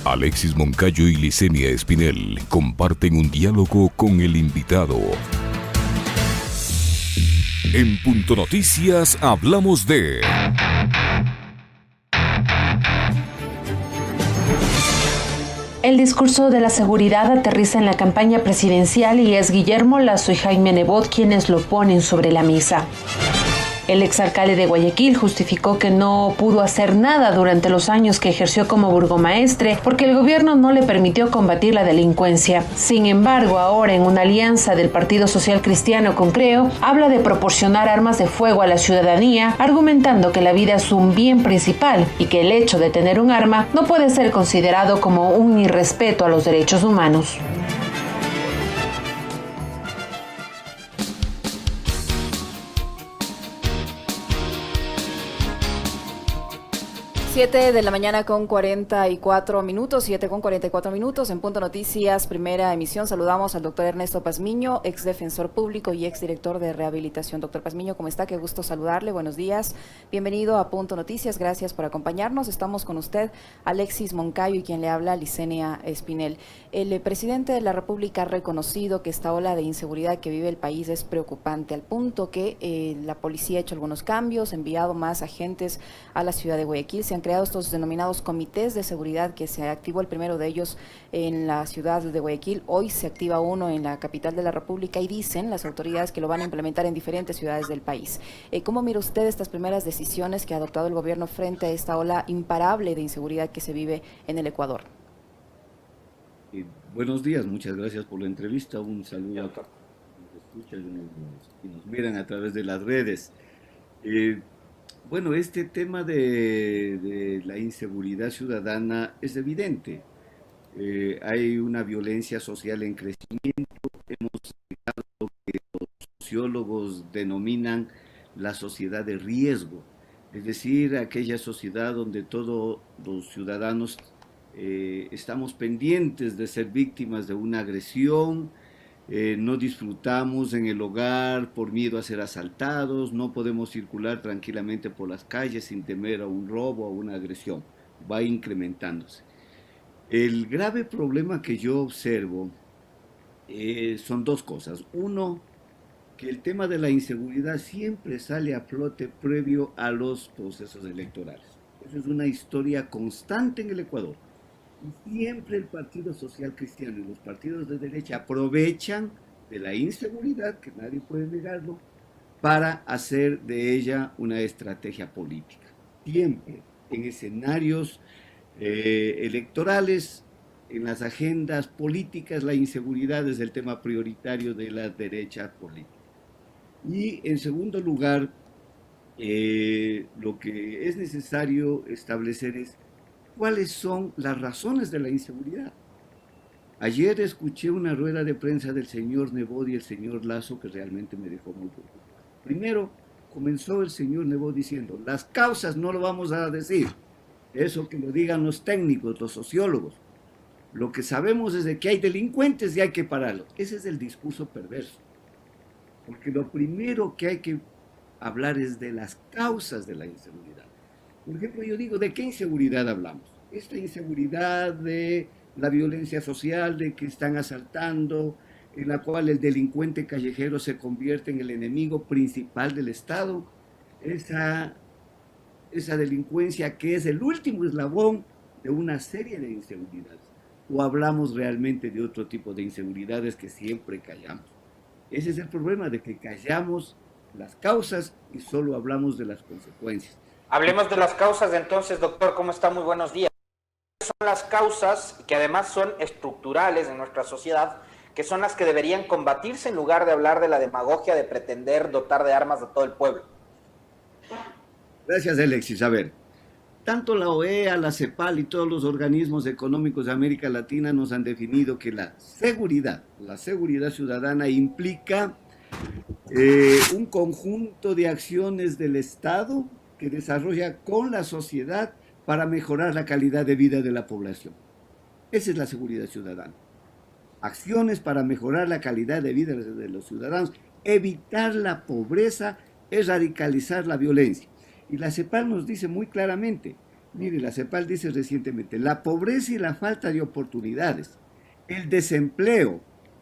Alexis Moncayo y Licenia Espinel comparten un diálogo con el invitado. En Punto Noticias hablamos de... El discurso de la seguridad aterriza en la campaña presidencial y es Guillermo Lasso y Jaime Nebot quienes lo ponen sobre la mesa. El exalcalde de Guayaquil justificó que no pudo hacer nada durante los años que ejerció como burgomaestre porque el gobierno no le permitió combatir la delincuencia. Sin embargo, ahora en una alianza del Partido Social Cristiano con Creo, habla de proporcionar armas de fuego a la ciudadanía, argumentando que la vida es un bien principal y que el hecho de tener un arma no puede ser considerado como un irrespeto a los derechos humanos. 7 de la mañana con 44 minutos, 7 con 44 minutos, en Punto Noticias, primera emisión. Saludamos al doctor Ernesto Pazmiño, ex defensor público y ex director de rehabilitación. Doctor Pazmiño, ¿cómo está? Qué gusto saludarle, buenos días. Bienvenido a Punto Noticias, gracias por acompañarnos. Estamos con usted, Alexis Moncayo, y quien le habla, Licenia Espinel. El presidente de la República ha reconocido que esta ola de inseguridad que vive el país es preocupante, al punto que la policía ha hecho algunos cambios, ha enviado más agentes a la ciudad de Guayaquil. Se han creado estos denominados comités de seguridad, que se activó el primero de ellos en la ciudad de Guayaquil. Hoy se activa uno en la capital de la República y dicen las autoridades que lo van a implementar en diferentes ciudades del país. ¿Cómo mira usted estas primeras decisiones que ha adoptado el gobierno frente a esta ola imparable de inseguridad que se vive en el Ecuador? Buenos días, muchas gracias por la entrevista. Un saludo a todos los que escuchan y nos miran a través de las redes. Bueno, este tema de la inseguridad ciudadana es evidente. Hay una violencia social en crecimiento. Hemos llegado a lo que los sociólogos denominan la sociedad de riesgo, es decir, aquella sociedad donde todos los ciudadanos estamos pendientes de ser víctimas de una agresión. No disfrutamos en el hogar por miedo a ser asaltados, no podemos circular tranquilamente por las calles sin temer a un robo o a una agresión. Va incrementándose. El grave problema que yo observo son dos cosas. Uno, que el tema de la inseguridad siempre sale a flote previo a los procesos electorales. Eso es una historia constante en el Ecuador. Y siempre el Partido Social Cristiano y los partidos de derecha aprovechan de la inseguridad, que nadie puede negarlo, para hacer de ella una estrategia política. Siempre en escenarios electorales, en las agendas políticas, la inseguridad es el tema prioritario de la derecha política. Y en segundo lugar, lo que es necesario establecer es ¿cuáles son las razones de la inseguridad? Ayer escuché una rueda de prensa del señor Nebot y el señor Lasso que realmente me dejó muy preocupado. Primero, comenzó el señor Nebot diciendo, las causas no lo vamos a decir, eso que lo digan los técnicos, los sociólogos. Lo que sabemos es de que hay delincuentes y hay que pararlos. Ese es el discurso perverso. Porque lo primero que hay que hablar es de las causas de la inseguridad. Por ejemplo, yo digo, ¿de qué inseguridad hablamos? Esta inseguridad de la violencia social, de que están asaltando, en la cual el delincuente callejero se convierte en el enemigo principal del Estado. Esa delincuencia que es el último eslabón de una serie de inseguridades. ¿O hablamos realmente de otro tipo de inseguridades que siempre callamos? Ese es el problema, de que callamos las causas y solo hablamos de las consecuencias. Hablemos de las causas entonces, doctor, ¿cómo está? Muy buenos días. Son las causas que además son estructurales en nuestra sociedad, que son las que deberían combatirse en lugar de hablar de la demagogia de pretender dotar de armas a todo el pueblo. Gracias, Alexis. A ver, tanto la OEA, la CEPAL y todos los organismos económicos de América Latina nos han definido que la seguridad ciudadana implica un conjunto de acciones del Estado que desarrolla con la sociedad para mejorar la calidad de vida de la población. Esa es la seguridad ciudadana. Acciones para mejorar la calidad de vida de los ciudadanos, evitar la pobreza, erradicalizar la violencia. Y la CEPAL nos dice muy claramente, Mire, la CEPAL dice recientemente, la pobreza y la falta de oportunidades, el desempleo,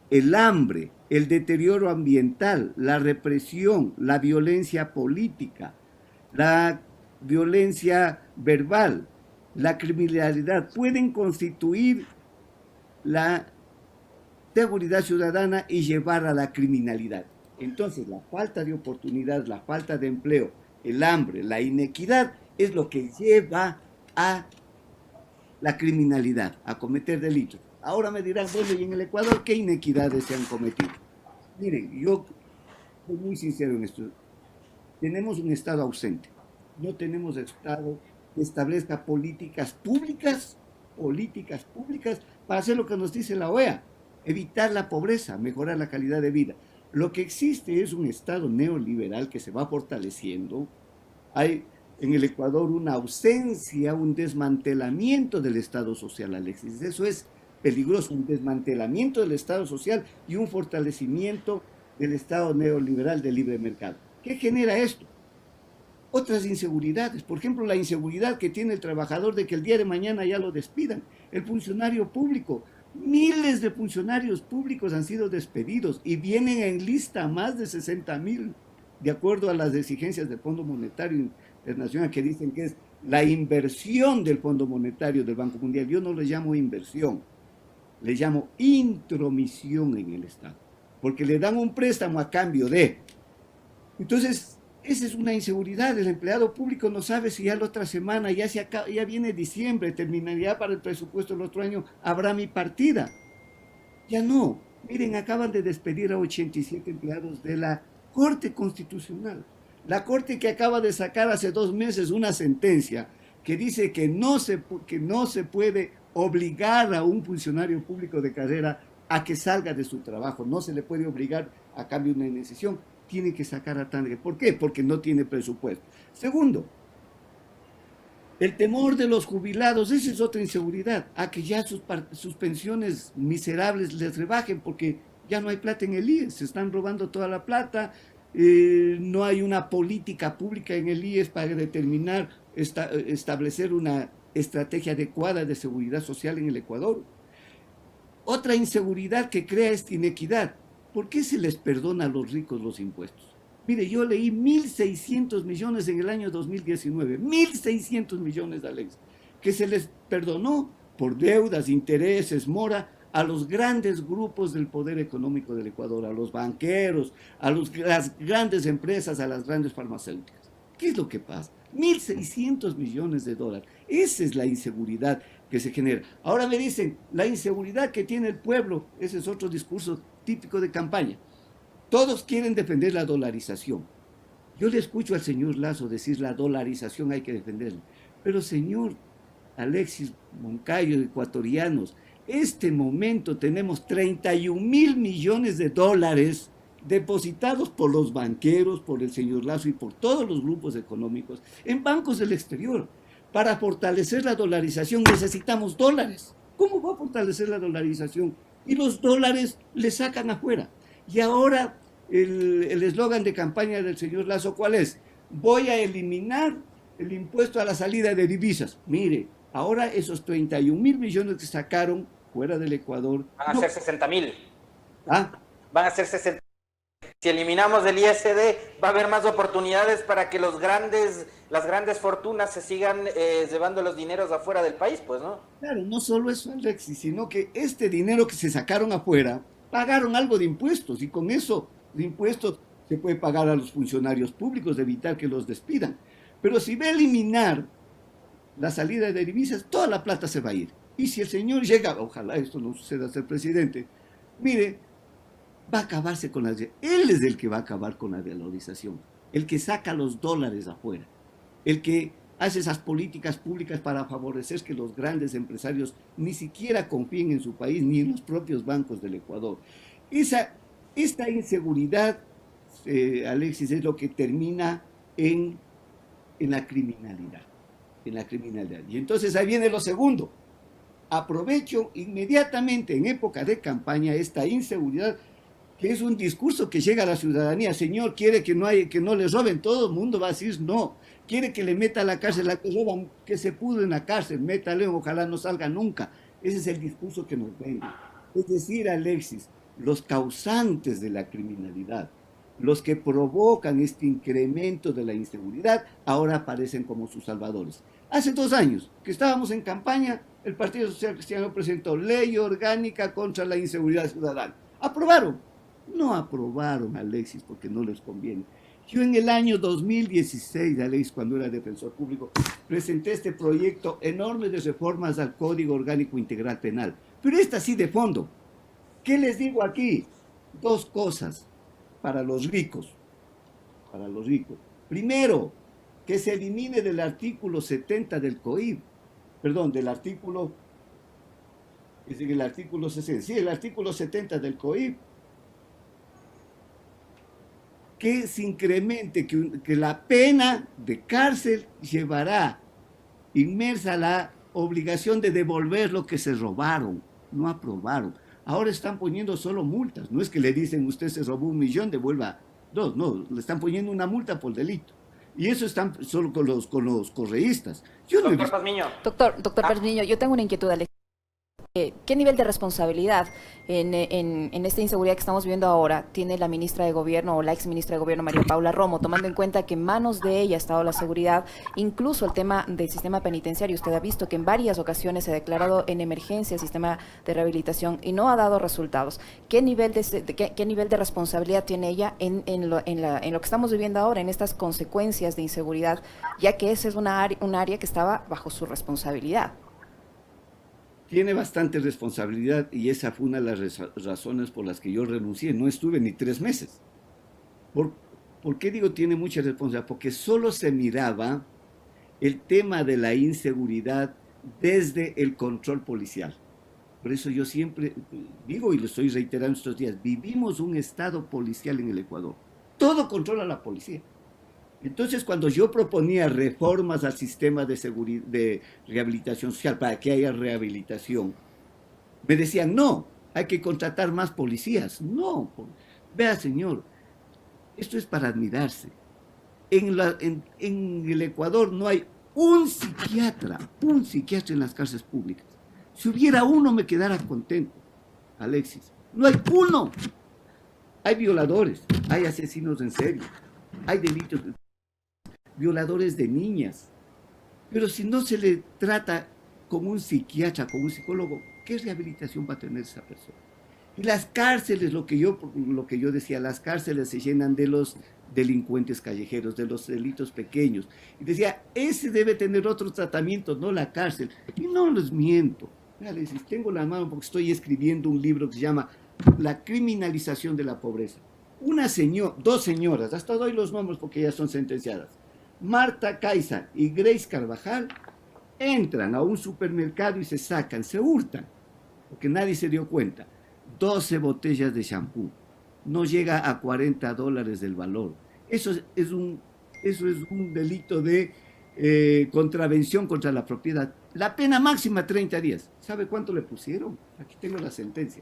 el hambre, el deterioro ambiental, la represión, la violencia política, la violencia verbal, la criminalidad, pueden constituir la seguridad ciudadana y llevar a la criminalidad. Entonces, la falta de oportunidad, la falta de empleo, el hambre, la inequidad, es lo que lleva a la criminalidad, a cometer delitos. Ahora me dirán, bueno, ¿y en el Ecuador qué inequidades se han cometido? Miren, yo soy muy sincero en esto. Tenemos un Estado ausente. No tenemos Estado que establezca políticas públicas para hacer lo que nos dice la OEA, evitar la pobreza, mejorar la calidad de vida. Lo que existe es un Estado neoliberal que se va fortaleciendo. Hay en el Ecuador una ausencia, un desmantelamiento del Estado social, Alexis. Eso es peligroso, un desmantelamiento del Estado social y un fortalecimiento del Estado neoliberal de libre mercado. ¿Qué genera esto? Otras inseguridades, por ejemplo, la inseguridad que tiene el trabajador de que el día de mañana ya lo despidan, el funcionario público. Miles de funcionarios públicos han sido despedidos y vienen en lista más de 60,000, de acuerdo a las exigencias del Fondo Monetario Internacional, que dicen que es la inversión del Fondo Monetario del Banco Mundial. Yo no le llamo inversión, le llamo intromisión en el Estado, porque le dan un préstamo a cambio de. Entonces, esa es una inseguridad. El empleado público no sabe si ya la otra semana, ya viene diciembre, terminaría para el presupuesto del otro año, habrá mi partida. Ya no. Miren, acaban de despedir a 87 empleados de la Corte Constitucional. La Corte que acaba de sacar hace 2 meses una sentencia que dice que no se puede obligar a un funcionario público de carrera a que salga de su trabajo. No se le puede obligar a cambio de una indemnización. Tiene que sacar a Tandre. ¿Por qué? Porque no tiene presupuesto. Segundo, el temor de los jubilados, esa es otra inseguridad, a que ya sus pensiones miserables les rebajen porque ya no hay plata en el IES, se están robando toda la plata, no hay una política pública en el IES para determinar, establecer una estrategia adecuada de seguridad social en el Ecuador. Otra inseguridad que crea esta inequidad. ¿Por qué se les perdona a los ricos los impuestos? Mire, yo leí 1.600 millones en el año 2019, 1.600 millones, Alex, que se les perdonó por deudas, intereses, mora, a los grandes grupos del poder económico del Ecuador, a los banqueros, a las grandes empresas, a las grandes farmacéuticas. ¿Qué es lo que pasa? 1.600 millones de dólares. Esa es la inseguridad que se genera. Ahora me dicen, la inseguridad que tiene el pueblo, ese es otro discurso típico de campaña. Todos quieren defender la dolarización. Yo le escucho al señor Lasso decir la dolarización hay que defenderla. Pero señor Alexis Moncayo, ecuatorianos, este momento tenemos 31,000 millones de dólares depositados por los banqueros, por el señor Lasso y por todos los grupos económicos en bancos del exterior. Para fortalecer la dolarización necesitamos dólares. ¿Cómo va a fortalecer la dolarización? Y los dólares le sacan afuera. Y ahora el eslogan de campaña del señor Lasso, ¿cuál es? Voy a eliminar el impuesto a la salida de divisas. Mire, ahora esos 31,000 millones que sacaron fuera del Ecuador... Van a ser 60,000. ¿Ah? Van a ser 60. Si eliminamos el ISD, va a haber más oportunidades para que las grandes fortunas se sigan llevando los dineros afuera del país, pues, ¿no? Claro, no solo eso, Alexis, sino que este dinero que se sacaron afuera, pagaron algo de impuestos, y con eso de impuestos se puede pagar a los funcionarios públicos, evitar que los despidan. Pero si va a eliminar la salida de divisas, toda la plata se va a ir. Y si el señor llega, ojalá esto no suceda a ser presidente, mire, va a acabarse con él es el que va a acabar con la dolarización, el que saca los dólares afuera, el que hace esas políticas públicas para favorecer que los grandes empresarios ni siquiera confíen en su país ni en los propios bancos del Ecuador. Esta inseguridad, Alexis, es lo que termina en la criminalidad, Y entonces ahí viene lo segundo. Aprovecho inmediatamente en época de campaña esta inseguridad que es un discurso que llega a la ciudadanía. Señor, quiere que no le roben, todo el mundo va a decir no. Quiere que le meta a la cárcel, la que roban, que se pudre en la cárcel, métale, ojalá no salga nunca. Ese es el discurso que nos vende. Es decir, Alexis, los causantes de la criminalidad, los que provocan este incremento de la inseguridad, ahora aparecen como sus salvadores. Hace 2 años que estábamos en campaña, el Partido Social Cristiano presentó ley orgánica contra la inseguridad ciudadana. ¿Aprobaron? No aprobaron, Alexis, porque no les conviene. Yo en el año 2016, Alexis, cuando era defensor público, presenté este proyecto enorme de reformas al Código Orgánico Integral Penal. Pero esta sí de fondo. ¿Qué les digo aquí? 2 cosas para los ricos. Para los ricos. Primero, que se elimine del artículo 70 del COIP. Perdón, del artículo... Es decir, el artículo 60. Sí, el artículo 70 del COIP. Que se incremente, que la pena de cárcel llevará inmersa la obligación de devolver lo que se robaron, no aprobaron. Ahora están poniendo solo multas, no es que le dicen usted se robó 1 millón, devuelva 2, no, le están poniendo una multa por delito. Y eso están solo con los correístas. Yo no he Doctor visto... Pazmiño. Doctor Pazmiño, yo tengo una inquietud, Alex. ¿Qué nivel de responsabilidad en esta inseguridad que estamos viviendo ahora tiene la ministra de Gobierno o la ex ministra de Gobierno María Paula Romo, tomando en cuenta que en manos de ella ha estado la seguridad, incluso el tema del sistema penitenciario? Usted ha visto que en varias ocasiones se ha declarado en emergencia el sistema de rehabilitación y no ha dado resultados. ¿Qué nivel de responsabilidad tiene ella en lo que estamos viviendo ahora, en estas consecuencias de inseguridad, ya que esa es un área que estaba bajo su responsabilidad? Tiene bastante responsabilidad y esa fue una de las razones por las que yo renuncié. No estuve ni 3 meses. ¿Por qué digo tiene mucha responsabilidad? Porque solo se miraba el tema de la inseguridad desde el control policial. Por eso yo siempre digo, y lo estoy reiterando estos días, vivimos un estado policial en el Ecuador. Todo controla la policía. Entonces, cuando yo proponía reformas al sistema de rehabilitación social para que haya rehabilitación, me decían, no, hay que contratar más policías. No, vea, señor, esto es para admirarse. En el Ecuador no hay un psiquiatra en las cárceles públicas. Si hubiera uno, me quedara contento, Alexis. No hay uno. Hay violadores, hay asesinos en serie, hay delitos, violadores de niñas. Pero si no se le trata como un psiquiatra, como un psicólogo, ¿qué rehabilitación va a tener esa persona? Y las cárceles, lo que yo decía, las cárceles se llenan de los delincuentes callejeros, de los delitos pequeños. Y decía, ese debe tener otro tratamiento, no la cárcel. Y no les miento. Les tengo la mano porque estoy escribiendo un libro que se llama La criminalización de la pobreza. Dos señoras, hasta doy los nombres porque ya son sentenciadas, Marta Caiza y Grace Carvajal, entran a un supermercado y se hurtan, porque nadie se dio cuenta, 12 botellas de shampoo. No llega a $40 del valor. Eso es un delito de contravención contra la propiedad. La pena máxima 30 días. ¿Sabe cuánto le pusieron? Aquí tengo la sentencia.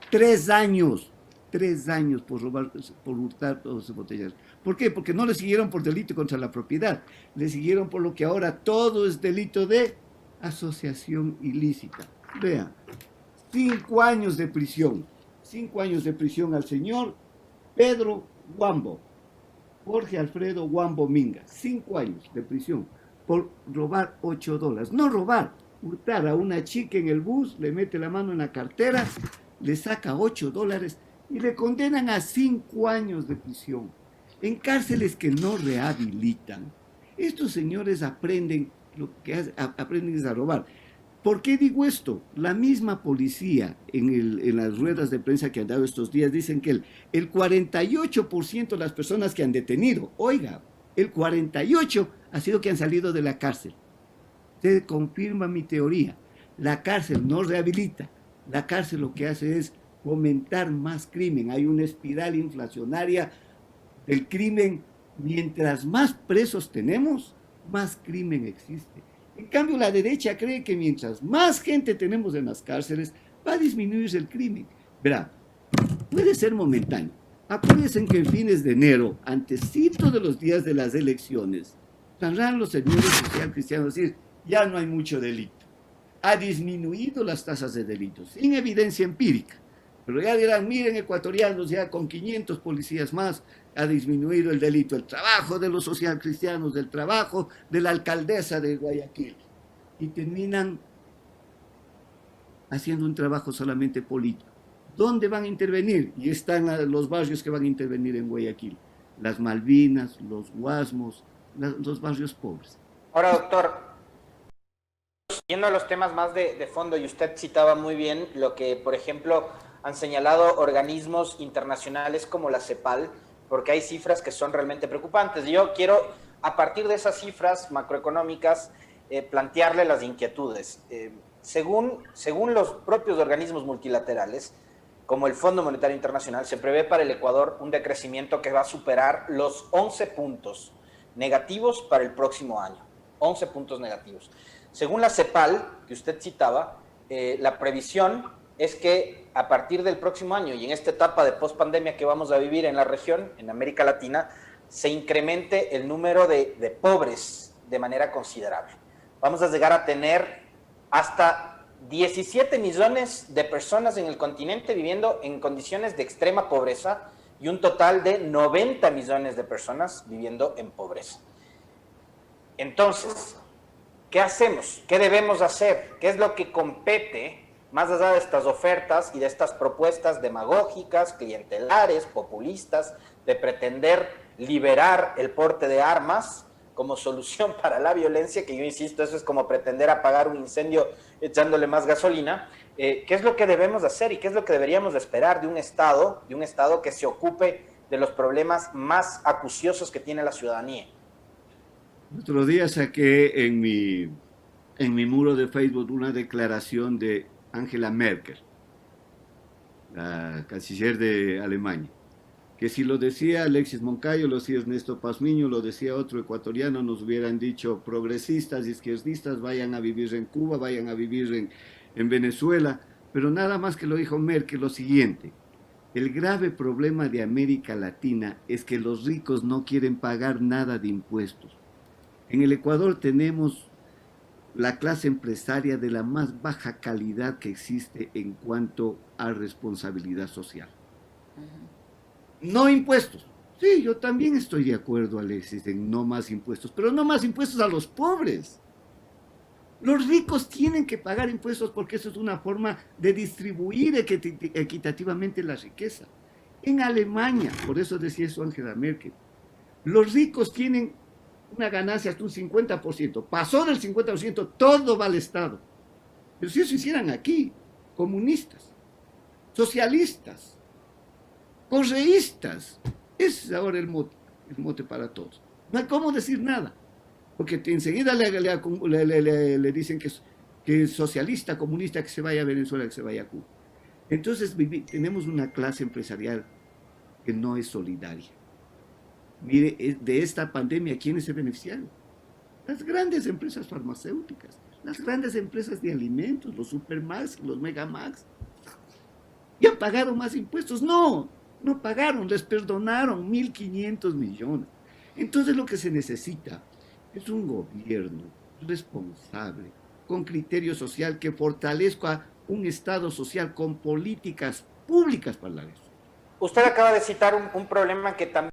3 años. 3 años por hurtar 12 botellas. ¿Por qué? Porque no le siguieron por delito contra la propiedad. Le siguieron por lo que ahora todo es delito de asociación ilícita. Vean, 5 años de prisión. 5 años de prisión al señor Pedro Guambo, Jorge Alfredo Guambo Minga. 5 años de prisión por robar $8. No robar, hurtar a una chica en el bus, le mete la mano en la cartera, le saca $8 y le condenan a 5 años de prisión. En cárceles que no rehabilitan. Estos señores aprenden es a robar. ¿Por qué digo esto? La misma policía en las ruedas de prensa que han dado estos días dicen que el 48% de las personas que han detenido, oiga, el 48% ha sido que han salido de la cárcel. Se confirma mi teoría. La cárcel no rehabilita. La cárcel lo que hace es fomentar más crimen. Hay una espiral inflacionaria del crimen. Mientras más presos tenemos, más crimen existe. En cambio, la derecha cree que mientras más gente tenemos en las cárceles, va a disminuirse el crimen. Verá, puede ser momentáneo. Acuérdense que en fines de enero, antesito de los días de las elecciones, saldrán los señores social cristianos a decir, ya no hay mucho delito. Ha disminuido las tasas de delitos, sin evidencia empírica. Pero ya dirán, miren, ecuatorianos, ya con 500 policías más ha disminuido el delito, el trabajo de los social cristianos, del trabajo de la alcaldesa de Guayaquil. Y terminan haciendo un trabajo solamente político. ¿Dónde van a intervenir? Y están los barrios que van a intervenir en Guayaquil. Las Malvinas, los Guasmos, los barrios pobres. Ahora, doctor, yendo a los temas más de fondo, y usted citaba muy bien lo que, por ejemplo, han señalado organismos internacionales como la CEPAL, porque hay cifras que son realmente preocupantes. Yo quiero, a partir de esas cifras macroeconómicas, plantearle las inquietudes. Según los propios organismos multilaterales, como el Fondo Monetario Internacional, se prevé para el Ecuador un decrecimiento que va a superar los 11 puntos negativos para el próximo año. 11 puntos negativos. Según la CEPAL, que usted citaba, la previsión es que a partir del próximo año y en esta etapa de pospandemia que vamos a vivir en la región, en América Latina, se incremente el número de pobres de manera considerable. Vamos a llegar a tener hasta 17 millones de personas en el continente viviendo en condiciones de extrema pobreza y un total de 90 millones de personas viviendo en pobreza. Entonces, ¿qué hacemos? ¿Qué debemos hacer? ¿Qué es lo que compete, más allá de estas ofertas y de estas propuestas demagógicas, clientelares, populistas, de pretender liberar el porte de armas como solución para la violencia, que yo insisto, eso es como pretender apagar un incendio echándole más gasolina? ¿Qué es lo que debemos hacer y qué es lo que deberíamos esperar de un Estado que se ocupe de los problemas más acuciosos que tiene la ciudadanía? El otro día saqué en mi muro de Facebook una declaración de Angela Merkel, la canciller de Alemania, que si lo decía Alexis Moncayo, lo decía Ernesto Pazmiño, lo decía otro ecuatoriano, nos hubieran dicho progresistas, izquierdistas, vayan a vivir en Cuba, vayan a vivir en Venezuela, pero nada más que lo dijo Merkel lo siguiente: el grave problema de América Latina es que los ricos no quieren pagar nada de impuestos. En el Ecuador tenemos la clase empresaria de la más baja calidad que existe en cuanto a responsabilidad social. No impuestos. Sí, yo también estoy de acuerdo, Alexis, en no más impuestos, pero no más impuestos a los pobres. Los ricos tienen que pagar impuestos porque eso es una forma de distribuir equitativamente la riqueza. En Alemania, por eso decía eso Angela Merkel, los ricos tienen una ganancia hasta un 50%. Pasó del 50%, todo va al Estado. Pero si eso hicieran aquí, comunistas, socialistas, correístas, ese es ahora el mote para todos. No hay cómo decir nada, porque enseguida le dicen que es socialista, comunista, que se vaya a Venezuela, que se vaya a Cuba. Entonces tenemos una clase empresarial que no es solidaria. Mire, de esta pandemia, ¿quiénes se beneficiaron? Las grandes empresas farmacéuticas, las grandes empresas de alimentos, los Supermax, los Megamax. ¿Y han pagado más impuestos? No pagaron, les perdonaron 1.500 millones. Entonces lo que se necesita es un gobierno responsable, con criterio social, que fortalezca un Estado social con políticas públicas para eso. Usted acaba de citar un problema que también,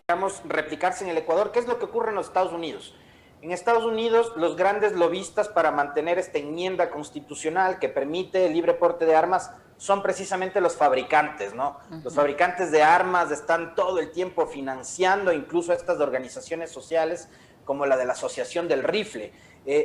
digamos, replicarse en el Ecuador. ¿Qué es lo que ocurre en los Estados Unidos? En Estados Unidos, los grandes lobistas para mantener esta enmienda constitucional que permite el libre porte de armas son precisamente los fabricantes, ¿no? Los fabricantes de armas están todo el tiempo financiando incluso a estas organizaciones sociales como la de la Asociación del Rifle.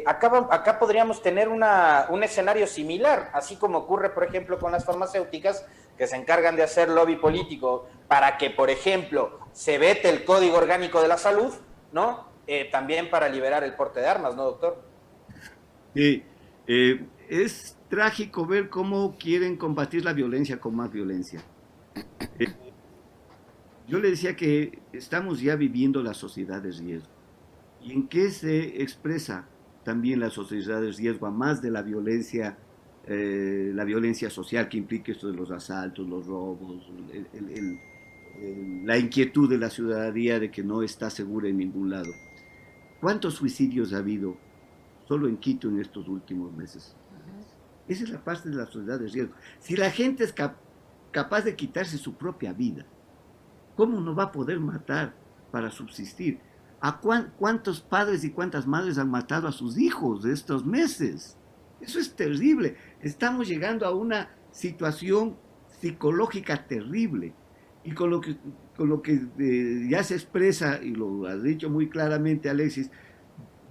Acá podríamos tener un escenario similar, así como ocurre, por ejemplo, con las farmacéuticas, que se encargan de hacer lobby político para que, por ejemplo, se vete el Código Orgánico de la Salud, ¿no? También para liberar el porte de armas, ¿no, doctor? Sí, es trágico ver cómo quieren combatir la violencia con más violencia. Yo le decía que estamos ya viviendo la sociedad de riesgo. ¿Y en qué se expresa también la sociedad de riesgo, a más de la violencia la violencia social que implica esto de los asaltos, los robos, la inquietud de la ciudadanía de que no está segura en ningún lado. ¿Cuántos suicidios ha habido solo en Quito en estos últimos meses? Esa es la parte de la sociedad de riesgo. Si la gente es capaz de quitarse su propia vida, ¿cómo no va a poder matar para subsistir? ¿A cuántos padres y cuántas madres han matado a sus hijos de estos meses? Eso es terrible. Estamos llegando a una situación psicológica terrible. Y con lo que ya se expresa, y lo has dicho muy claramente, Alexis,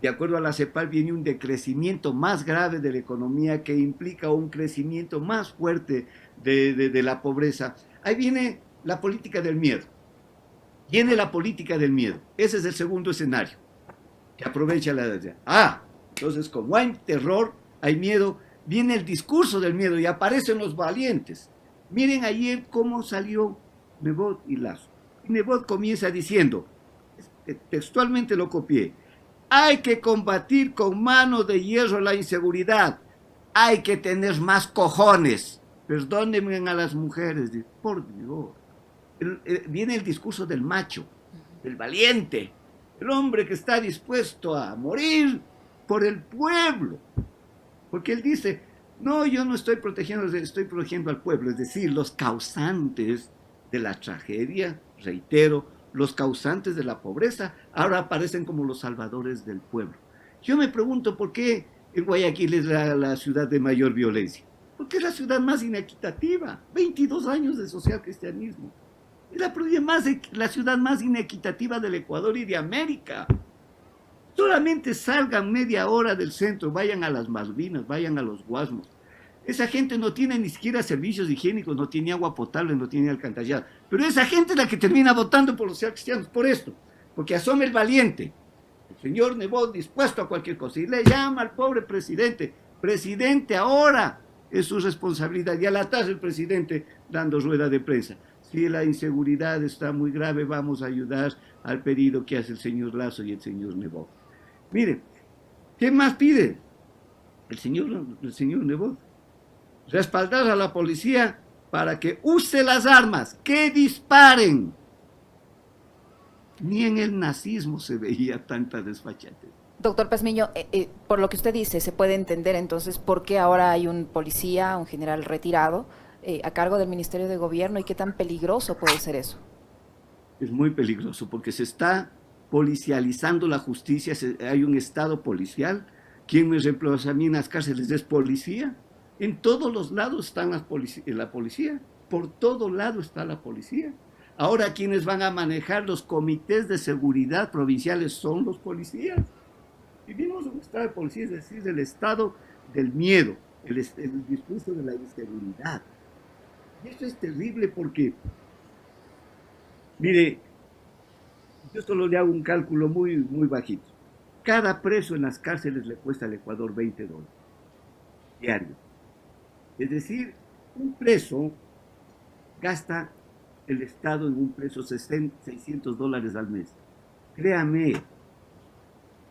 de acuerdo a la CEPAL viene un decrecimiento más grave de la economía que implica un crecimiento más fuerte de la pobreza. Ahí viene la política del miedo. Viene la política del miedo. Ese es el segundo escenario que aprovecha la edad. Entonces como hay terror, hay miedo, viene el discurso del miedo y aparecen los valientes. Miren ayer cómo salió Nebot y Lazo. Nebot comienza diciendo, textualmente lo copié, hay que combatir con mano de hierro la inseguridad, hay que tener más cojones, perdónenme a las mujeres, por Dios. Viene el discurso del macho, del valiente, el hombre que está dispuesto a morir por el pueblo, porque él dice, no, yo no estoy protegiendo, estoy protegiendo al pueblo, es decir, los causantes de la tragedia, reitero, los causantes de la pobreza, ahora aparecen como los salvadores del pueblo. Yo me pregunto por qué Guayaquil es la ciudad de mayor violencia, porque es la ciudad más inequitativa, 22 años de social cristianismo. Es la ciudad más inequitativa del Ecuador y de América. Solamente salgan media hora del centro, vayan a las Malvinas, vayan a los Guasmos. Esa gente no tiene ni siquiera servicios higiénicos, no tiene agua potable, no tiene alcantarillado. Pero esa gente es la que termina votando por los cristianos, por esto. Porque asome el valiente, el señor Nebot, dispuesto a cualquier cosa. Y le llama al pobre presidente, presidente, ahora es su responsabilidad. Y a la tarde el presidente dando rueda de prensa. Si la inseguridad está muy grave, vamos a ayudar al pedido que hace el señor Lazo y el señor Nebot. Miren, ¿qué más pide el señor Nebot? Respaldar a la policía para que use las armas, que disparen. Ni en el nazismo se veía tanta desfachatez. Doctor Pazmiño, por lo que usted dice, se puede entender entonces por qué ahora hay un policía, un general retirado, a cargo del Ministerio de Gobierno, y qué tan peligroso puede ser eso. Es muy peligroso porque se está policializando la justicia, hay un estado policial. ¿Quién me reemplaza a mí en las cárceles? ¿Es policía? En todos los lados está la policía, por todo lado está la policía. Ahora quienes van a manejar los comités de seguridad provinciales son los policías. Vivimos en un estado de policía, es decir, el estado del miedo, el discurso de la inseguridad. Y esto es terrible porque, mire, yo solo le hago un cálculo muy, muy bajito. Cada preso en las cárceles le cuesta al Ecuador $20 diario. Es decir, un preso gasta el Estado en un preso $600 al mes. Créame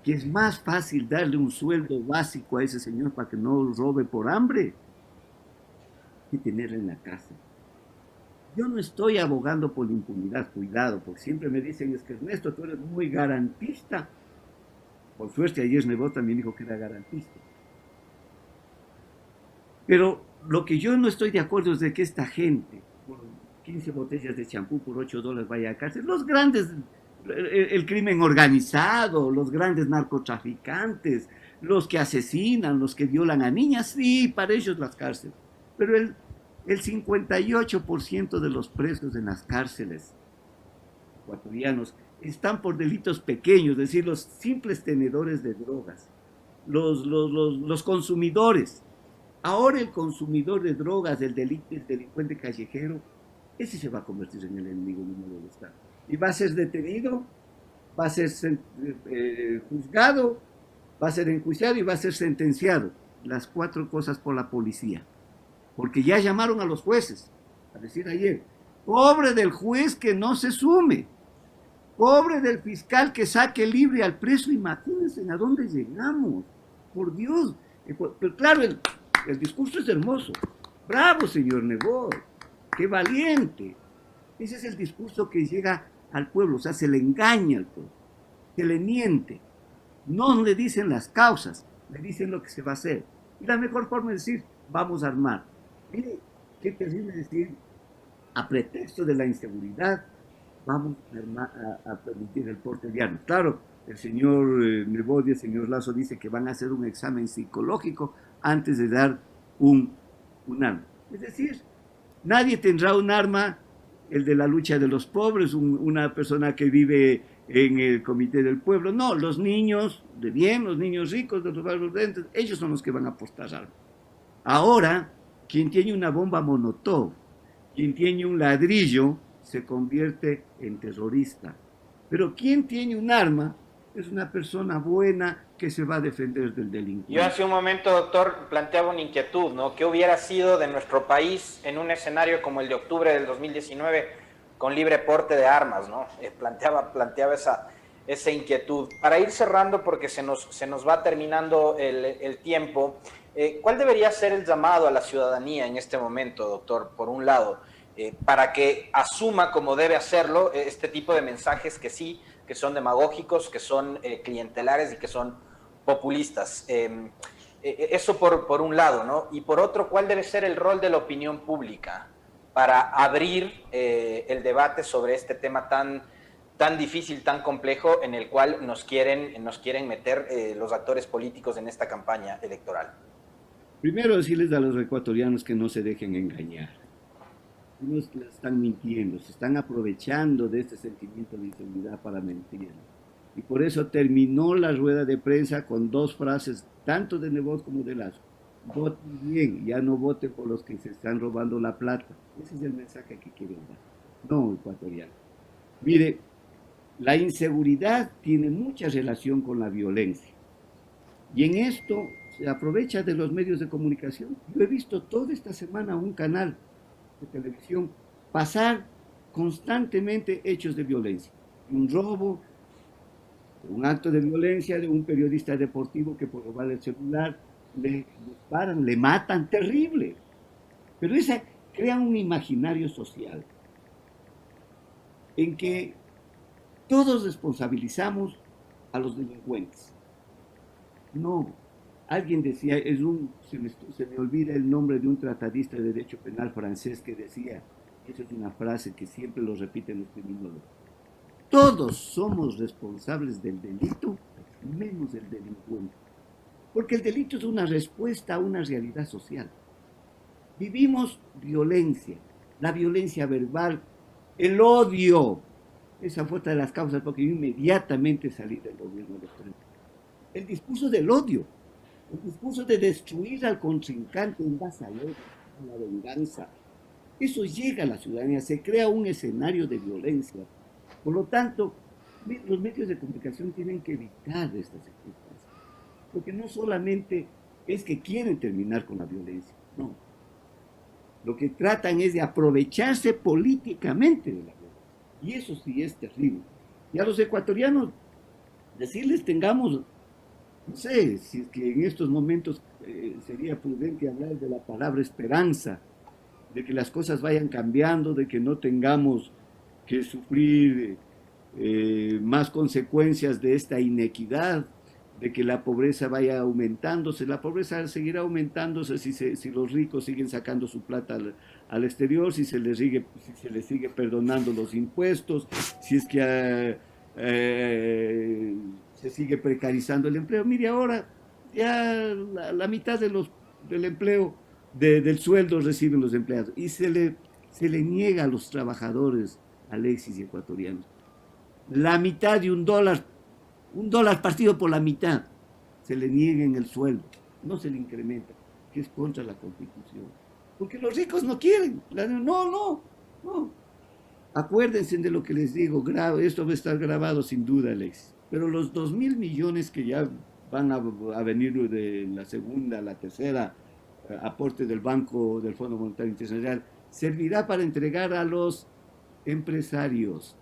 que es más fácil darle un sueldo básico a ese señor para que no robe por hambre que tenerlo en la cárcel. Yo no estoy abogando por la impunidad, cuidado, porque siempre me dicen, es que Ernesto, tú eres muy garantista. Por suerte ayer Nebot también dijo que era garantista. Pero lo que yo no estoy de acuerdo es de que esta gente, por 15 botellas de champú por $8 vaya a cárcel. Los grandes, el crimen organizado, los grandes narcotraficantes, los que asesinan, los que violan a niñas, sí, para ellos las cárceles. Pero el 58% de los presos en las cárceles ecuatorianos están por delitos pequeños, es decir, los simples tenedores de drogas, los consumidores. Ahora el consumidor de drogas, el delincuente callejero, ese se va a convertir en el enemigo número del Estado. Y va a ser detenido, va a ser juzgado, va a ser enjuiciado y va a ser sentenciado. Las 4 cosas por la policía. Porque ya llamaron a los jueces a decir ayer, pobre del juez que no se sume, pobre del fiscal que saque libre al preso. Imagínense a dónde llegamos, por Dios. Pero claro, el discurso es hermoso. Bravo, señor Nebot, qué valiente. Ese es el discurso que llega al pueblo, o sea, se le engaña al pueblo, se le miente. No le dicen las causas, le dicen lo que se va a hacer. Y la mejor forma es decir, vamos a armar. Mire, qué terrible decir, a pretexto de la inseguridad, vamos a permitir el porte de armas. Claro, el señor Nebot y el señor Lazo dice que van a hacer un examen psicológico antes de dar un arma. Es decir, nadie tendrá un arma, el de la lucha de los pobres, una persona que vive en el comité del pueblo. No, los niños de bien, los niños ricos de los barrios dentos, ellos son los que van a apostar armas. Ahora, quien tiene una bomba Molotov, quien tiene un ladrillo, se convierte en terrorista. Pero quien tiene un arma es una persona buena que se va a defender del delincuente. Yo hace un momento, doctor, planteaba una inquietud, ¿no? ¿Qué hubiera sido de nuestro país en un escenario como el de octubre del 2019 con libre porte de armas, ¿no? Planteaba esa inquietud. Para ir cerrando, porque se nos va terminando el tiempo, ¿cuál debería ser el llamado a la ciudadanía en este momento, doctor? Por un lado, para que asuma como debe hacerlo este tipo de mensajes que sí, que son demagógicos, que son clientelares y que son populistas. Eso por un lado, ¿no? Y por otro, ¿cuál debe ser el rol de la opinión pública para abrir el debate sobre este tema tan difícil, tan complejo, en el cual nos quieren meter los actores políticos en esta campaña electoral? Primero decirles a los ecuatorianos que no se dejen engañar. Unos están mintiendo, se están aprovechando de este sentimiento de inseguridad para mentir. Y por eso terminó la rueda de prensa con dos frases, tanto de Nebot como de Lazo. Voten bien, ya no voten por los que se están robando la plata. Ese es el mensaje que quieren dar. No, ecuatoriano. Mire, la inseguridad tiene mucha relación con la violencia. Y en esto se aprovecha de los medios de comunicación. Yo he visto toda esta semana un canal de televisión pasar constantemente hechos de violencia. Un robo, un acto de violencia de un periodista deportivo que por robar el celular le disparan, le matan, terrible. Pero esa crea un imaginario social en que todos responsabilizamos a los delincuentes. No, alguien decía, se me olvida el nombre de un tratadista de derecho penal francés que decía, esa es una frase que siempre lo repiten los criminólogos, todos somos responsables del delito, menos el delincuente. Porque el delito es una respuesta a una realidad social. Vivimos violencia, la violencia verbal, el odio. Esa fue otra de las causas porque yo inmediatamente salí del gobierno de Trump. El discurso del odio, el discurso de destruir al contrincante en base al odio, a la venganza. Eso llega a la ciudadanía, se crea un escenario de violencia. Por lo tanto, los medios de comunicación tienen que evitar estas circunstancias. Porque no solamente es que quieren terminar con la violencia, no. Lo que tratan es de aprovecharse políticamente de la violencia. Y eso sí es terrible. Y a los ecuatorianos, decirles tengamos, no sé, si es que en estos momentos sería prudente hablar de la palabra esperanza, de que las cosas vayan cambiando, de que no tengamos que sufrir más consecuencias de esta inequidad, de que la pobreza vaya aumentándose. La pobreza seguirá aumentándose si los ricos siguen sacando su plata al exterior, si se les sigue perdonando los impuestos, si es que se sigue precarizando el empleo. Mire, ahora ya la mitad del empleo, del sueldo reciben los empleados y se le niega a los trabajadores, Alexis y ecuatorianos, la mitad de $1, $1 partido por la mitad, se le niega en el sueldo, no se le incrementa, que es contra la Constitución. Porque los ricos no quieren. No. Acuérdense de lo que les digo, esto va a estar grabado sin duda, Alexis. Pero los 2.000 millones que ya van a venir de la segunda, la tercera aporte del Banco, del Fondo Monetario Internacional, servirá para entregar a los empresarios,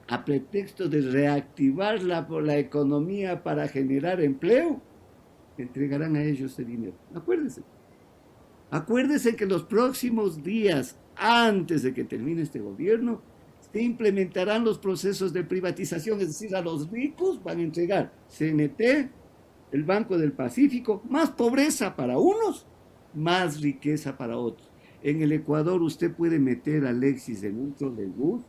a pretexto de reactivar la economía para generar empleo, entregarán a ellos ese dinero. Acuérdense, Acuérdese que los próximos días, antes de que termine este gobierno, se implementarán los procesos de privatización, es decir, a los ricos van a entregar CNT, el Banco del Pacífico, más pobreza para unos, más riqueza para otros. En el Ecuador usted puede meter, Alexis, en un trolebús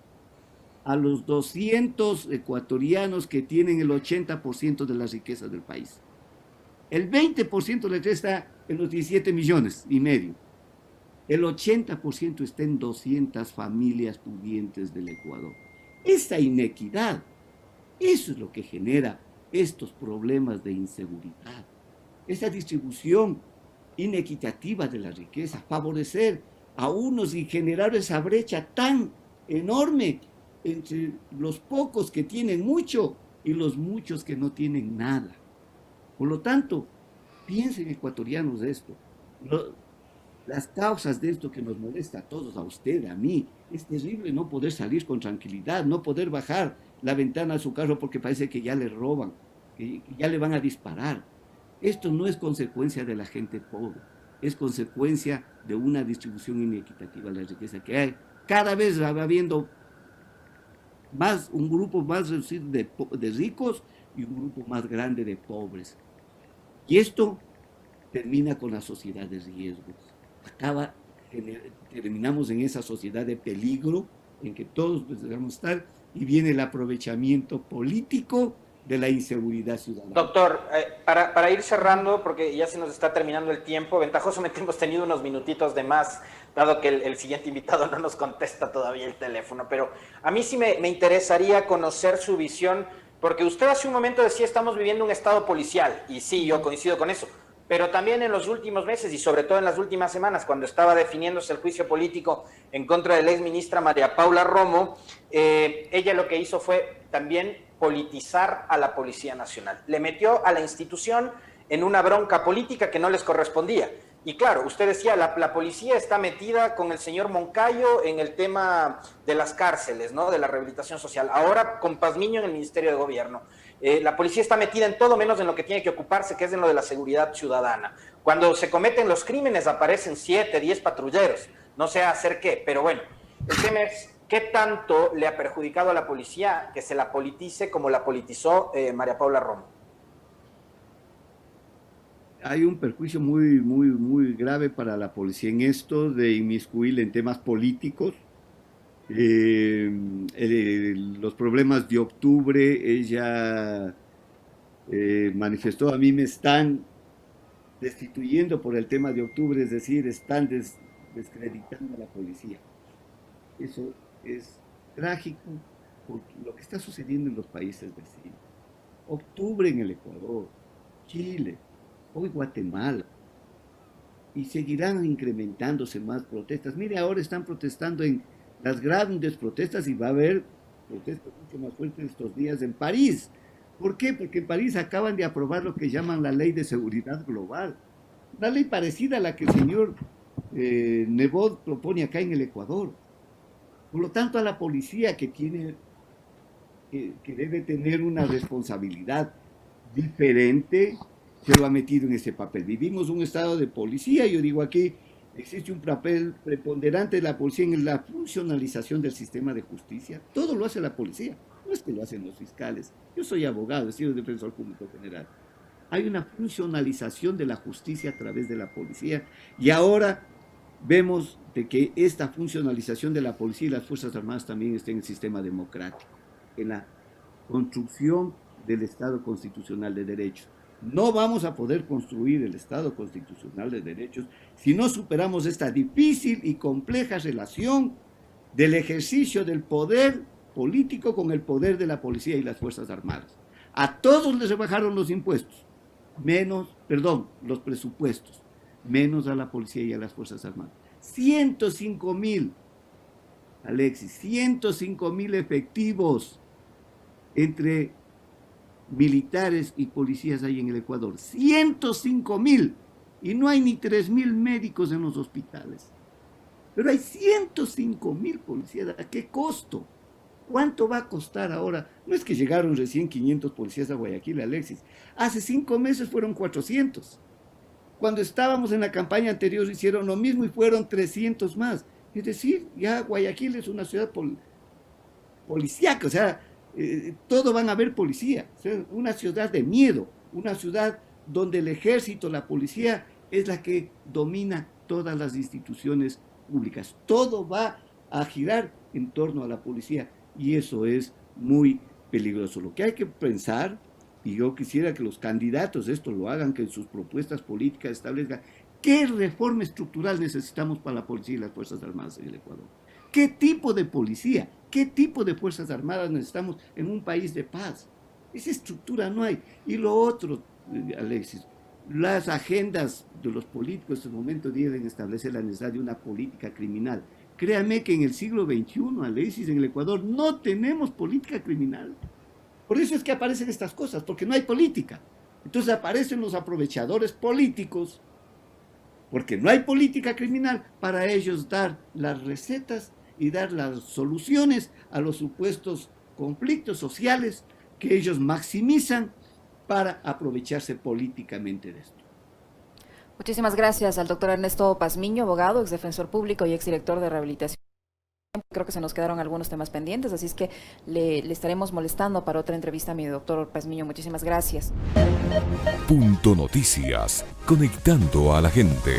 a los 200 ecuatorianos que tienen el 80% de las riquezas del país. El 20% de la riqueza está en los 17 millones y medio. El 80% está en 200 familias pudientes del Ecuador. Esa inequidad, eso es lo que genera estos problemas de inseguridad. Esa distribución inequitativa de la riqueza, favorecer a unos y generar esa brecha tan enorme entre los pocos que tienen mucho y los muchos que no tienen nada. Por lo tanto, piensen, ecuatorianos, de esto. Las causas de esto que nos molesta a todos, a usted, a mí, es terrible no poder salir con tranquilidad, no poder bajar la ventana de su carro porque parece que ya le roban, que ya le van a disparar. Esto no es consecuencia de la gente pobre, es consecuencia de una distribución inequitativa de la riqueza que hay. Cada vez va habiendo más, un grupo más reducido de ricos y un grupo más grande de pobres. Y esto termina con la sociedad de riesgos. Terminamos en esa sociedad de peligro en que todos debemos estar y viene el aprovechamiento político de la inseguridad ciudadana. Doctor, para ir cerrando, porque ya se nos está terminando el tiempo, ventajosamente hemos tenido unos minutitos de más, dado que el siguiente invitado no nos contesta todavía el teléfono, pero a mí sí me interesaría conocer su visión, porque usted hace un momento decía estamos viviendo un estado policial, y sí, yo coincido con eso, pero también en los últimos meses y sobre todo en las últimas semanas, cuando estaba definiéndose el juicio político en contra de la exministra María Paula Romo, ella lo que hizo fue también politizar a la Policía Nacional. Le metió a la institución en una bronca política que no les correspondía. Y claro, usted decía, la policía está metida con el señor Moncayo en el tema de las cárceles, ¿no? De la rehabilitación social. Ahora con Pazmiño en el Ministerio de Gobierno. La policía está metida en todo menos en lo que tiene que ocuparse, que es en lo de la seguridad ciudadana. Cuando se cometen los crímenes aparecen 7, 10 patrulleros. No sé hacer qué, pero bueno, el tema es ¿qué tanto le ha perjudicado a la policía que se la politice como la politizó María Paula Romo? Hay un perjuicio muy grave para la policía en esto de inmiscuirle en temas políticos. Los problemas de octubre, ella manifestó, a mí me están destituyendo por el tema de octubre, es decir, están descreditando a la policía. Eso es trágico por lo que está sucediendo en los países vecinos. Octubre en el Ecuador, Chile, hoy Guatemala, y seguirán incrementándose más protestas. Mire, ahora están protestando en las grandes protestas y va a haber protestas mucho más fuertes estos días en París. ¿Por qué? Porque en París acaban de aprobar lo que llaman la Ley de Seguridad Global, una ley parecida a la que el señor Nebot propone acá en el Ecuador. Por lo tanto, a la policía que debe tener una responsabilidad diferente, se lo ha metido en ese papel. Vivimos un estado de policía, yo digo aquí, existe un papel preponderante de la policía en la funcionalización del sistema de justicia. Todo lo hace la policía, no es que lo hacen los fiscales. Yo soy abogado, he sido defensor público general. Hay una funcionalización de la justicia a través de la policía y ahora vemos de que esta funcionalización de la policía y las Fuerzas Armadas también está en el sistema democrático, en la construcción del Estado constitucional de derechos. No vamos a poder construir el Estado constitucional de derechos si no superamos esta difícil y compleja relación del ejercicio del poder político con el poder de la policía y las Fuerzas Armadas. A todos les rebajaron los impuestos, los presupuestos, menos a la policía y a las Fuerzas Armadas. 105,000, Alexis, 105,000 efectivos entre militares y policías hay en el Ecuador. 105,000. Y no hay ni 3,000 médicos en los hospitales. Pero hay 105,000 policías. ¿A qué costo? ¿Cuánto va a costar ahora? No es que llegaron recién 500 policías a Guayaquil, Alexis. Hace 5 meses fueron 400. Cuando estábamos en la campaña anterior hicieron lo mismo y fueron 300 más. Es decir, ya Guayaquil es una ciudad policíaca, o sea, todo van a ver policía, o sea, una ciudad de miedo, una ciudad donde el ejército, la policía es la que domina todas las instituciones públicas. Todo va a girar en torno a la policía y eso es muy peligroso. Lo que hay que pensar, y yo quisiera que los candidatos esto lo hagan, que en sus propuestas políticas establezcan qué reforma estructural necesitamos para la policía y las Fuerzas Armadas en el Ecuador. ¿Qué tipo de policía? ¿Qué tipo de Fuerzas Armadas necesitamos en un país de paz? Esa estructura no hay. Y lo otro, Alexis, las agendas de los políticos en este momento deben establecer la necesidad de una política criminal. Créame que en el siglo XXI, Alexis, en el Ecuador no tenemos política criminal. Por eso es que aparecen estas cosas, porque no hay política. Entonces aparecen los aprovechadores políticos, porque no hay política criminal, para ellos dar las recetas y dar las soluciones a los supuestos conflictos sociales que ellos maximizan para aprovecharse políticamente de esto. Muchísimas gracias al doctor Ernesto Pazmiño, abogado, exdefensor público y exdirector de rehabilitación. Creo que se nos quedaron algunos temas pendientes, así es que le estaremos molestando para otra entrevista a mi doctor Pazmiño. Muchísimas gracias. Punto Noticias, conectando a la gente.